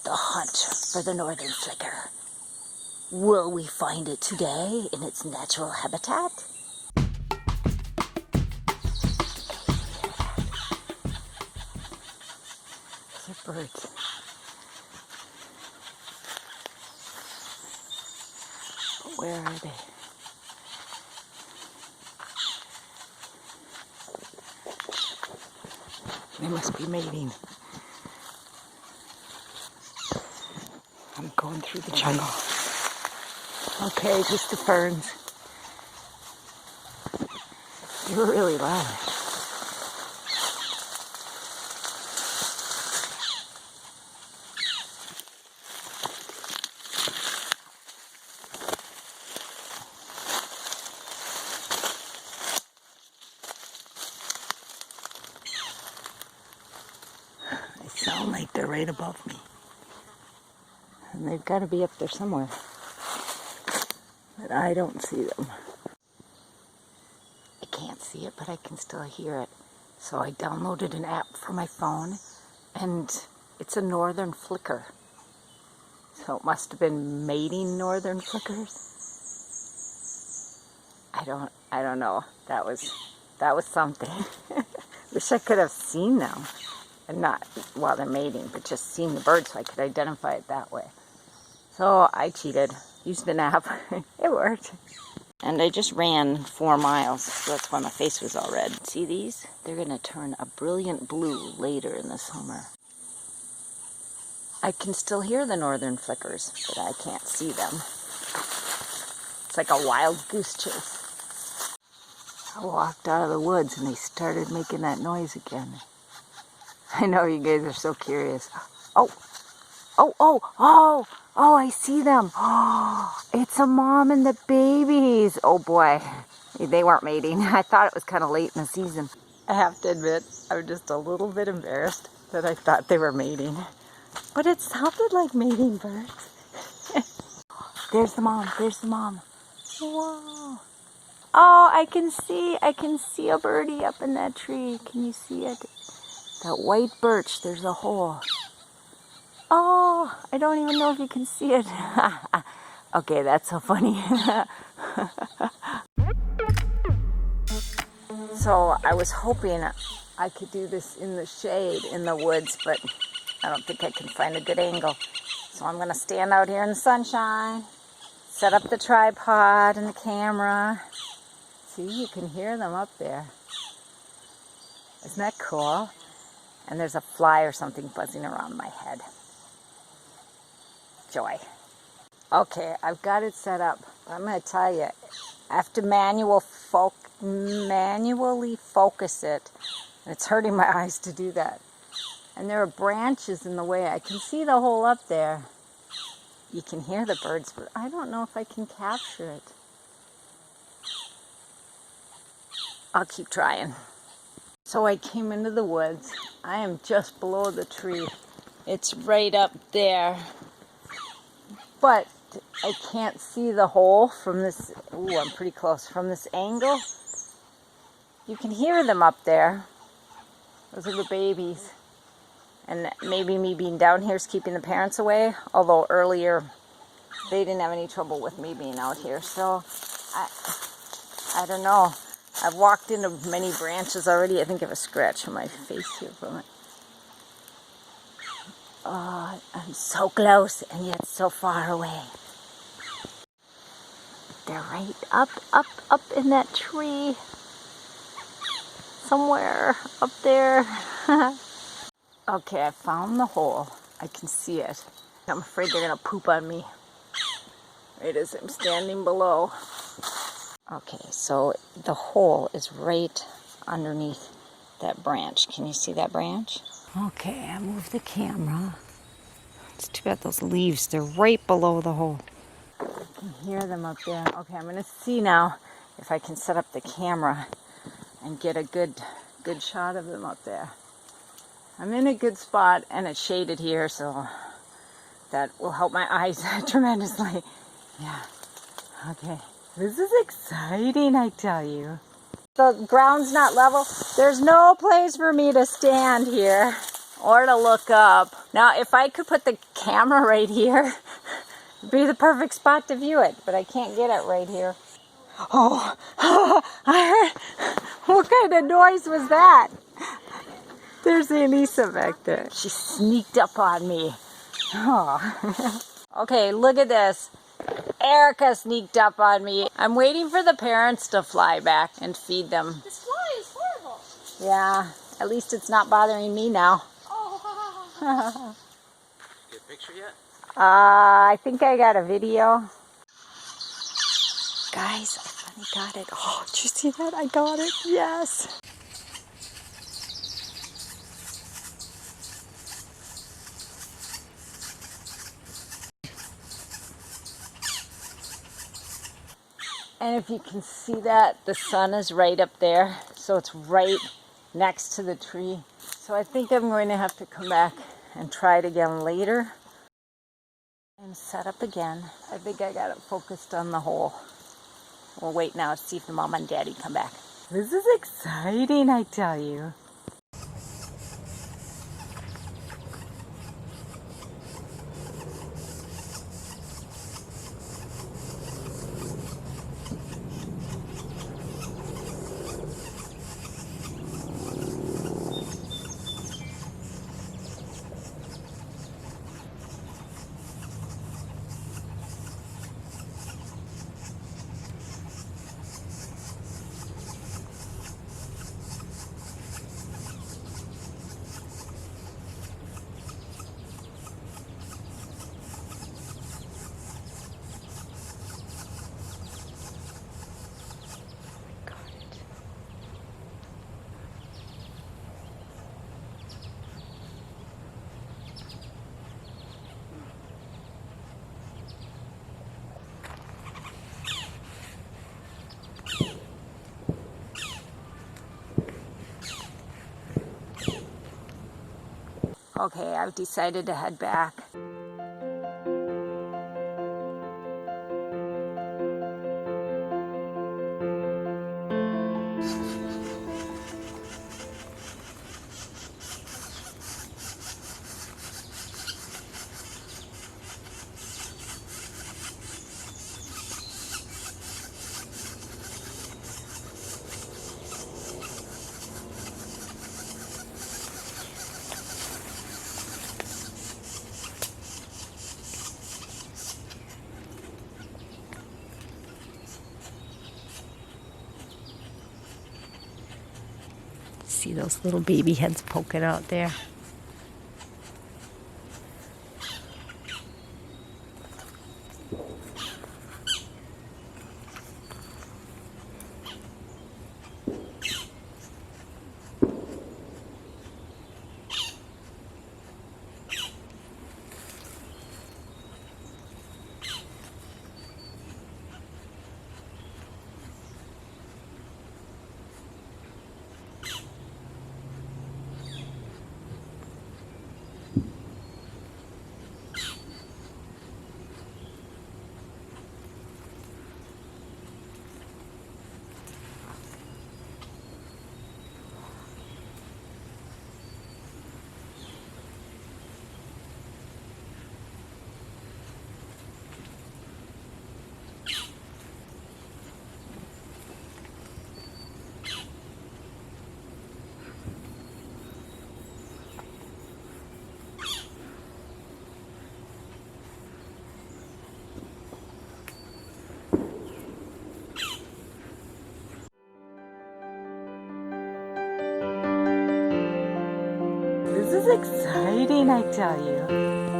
the hunt for the northern flicker. Will we find it today in its natural habitat? Those are birds. But where are they? They must be mating. I'm going through the jungle. Okay, just the ferns. You're really loud. They sound like they're right above me. And they've got to be up there somewhere. But I don't see them. I can't see it, but I can still hear it. So I downloaded an app for my phone, and it's a northern flicker. So it must have been mating northern flickers. I don't know. That was something. Wish I could have seen them. And not while they're mating, but just seen the bird so I could identify it that way. So I cheated, used an app. It worked. And I just ran 4 miles, so that's why my face was all red. See these? They're going to turn a brilliant blue later in the summer. I can still hear the northern flickers, but I can't see them. It's like a wild goose chase. I walked out of the woods and they started making that noise again. I know you guys are so curious. Oh, I see them. Oh, it's a mom and the babies. Oh boy, they weren't mating. I thought it was kind of late in the season. I have to admit, I'm just a little bit embarrassed that I thought they were mating. But it sounded like mating birds. There's the mom, there's the mom. Whoa. Oh, I can see a birdie up in that tree. Can you see it? That white birch, there's a hole. Oh, I don't even know if you can see it. Okay, that's so funny. So I was hoping I could do this in the shade in the woods, but I don't think I can find a good angle. So I'm going to stand out here in the sunshine, set up the tripod and the camera. See, you can hear them up there. Isn't that cool? And there's a fly or something buzzing around my head. Joy. Okay, I've got it set up. I'm going to tell you, I have to manually focus it. And it's hurting my eyes to do that. And there are branches in the way. I can see the hole up there. You can hear the birds, but I don't know if I can capture it. I'll keep trying. So I came into the woods. I am just below the tree. It's right up there. But I can't see the hole from this. Ooh, I'm pretty close. From this angle. You can hear them up there. Those are the babies. And maybe me being down here is keeping the parents away. Although earlier they didn't have any trouble with me being out here. So I don't know. I've walked into many branches already. I think I have a scratch on my face here from it. Oh, I'm so close and yet so far away. They're right up in that tree. Somewhere up there. Okay, I found the hole. I can see it. I'm afraid they're going to poop on me. Right as I'm standing below. Okay, so the hole is right underneath that branch. Can you see that branch? Okay, I moved the camera. It's too bad those leaves, they're right below the hole. I can hear them up there. Okay, I'm going to see now if I can set up the camera and get a good shot of them up there. I'm in a good spot and it's shaded here, so that will help my eyes tremendously. Yeah, okay. This is exciting, I tell you. The ground's not level. There's no place for me to stand here. or to look up. Now, if I could put the camera right here, it'd be the perfect spot to view it, but I can't get it right here. Oh, I heard, what kind of noise was that? There's Elisa back there. She sneaked up on me. Oh. Okay, look at this. Erica sneaked up on me. I'm waiting for the parents to fly back and feed them. This fly is horrible. Yeah, at least it's not bothering me now. Oh. Get a picture yet? I think I got a video. Guys, I finally got it. Oh, did you see that? I got it. Yes. And if you can see that, the sun is right up there. So it's right next to the tree. So I think I'm going to have to come back and try it again later. And set up again. I think I got it focused on the hole. We'll wait now to see if the mom and daddy come back. This is exciting, I tell you. Okay, I've decided to head back. See those little baby heads poking out there? This is exciting, I tell you.